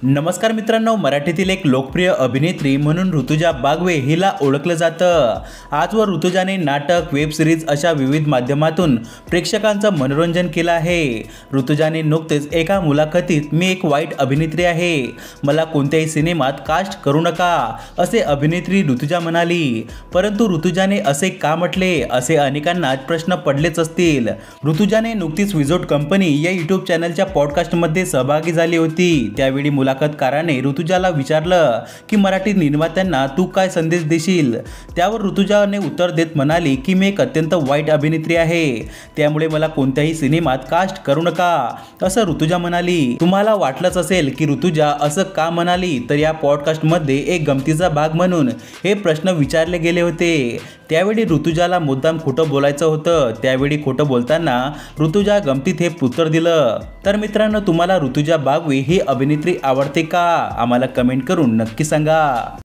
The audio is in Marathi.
नमस्कार मित्रांनो, मराठीतील एक लोकप्रिय अभिनेत्री म्हणून ऋतुजा बागवे हिला ओळखलं जातं। आजवर ऋतुजाने नाटक, वेब सिरीज अशा विविध माध्यमातून प्रेक्षकांचं मनोरंजन केलं आहे। ऋतुजाने नुकतेच एका मुलाखतीत मी एक वाईट अभिनेत्री आहे, मला कोणत्याही सिनेमात कास्ट करू नका असे अभिनेत्री ऋतुजा म्हणाली। परंतु ऋतुजाने असे का म्हटले असे अनेकांना प्रश्न पडलेच असतील। ऋतुजाने नुकतीच विजोट कंपनी या यूट्यूब चॅनलच्या पॉडकास्टमध्ये सहभागी झाली होती। त्यावेळी मुलाखतकाराने ऋतुजाला विचारलं की मराठी निर्मात्यांना तू काय संदेश देशील। त्यावर ऋतुजाने उत्तर देत म्हणाली की मी एक अत्यंत वाईट अभिनेत्री आहे, त्यामुळे मला कोणत्याही सिनेमात कास्ट करू नका असं ऋतुजा म्हणाली। तुम्हाला वाटलंच असेल की ऋतुजा असं का म्हणाली, तर या पॉडकास्टमध्ये एक गमतीचा भाग म्हणून हे प्रश्न विचारले गेले होते। त्यावेळी ऋतुजाला मुद्दाम खोटं बोलायचं होतं। त्यावेळी खोटं बोलताना ऋतुजा गमतीत हे उत्तर दिलं। तर मित्रांनो, तुम्हाला ऋतुजा बागवे ही अभिनेत्री आवडते का? आम्हाला कमेंट करून नक्की सांगा।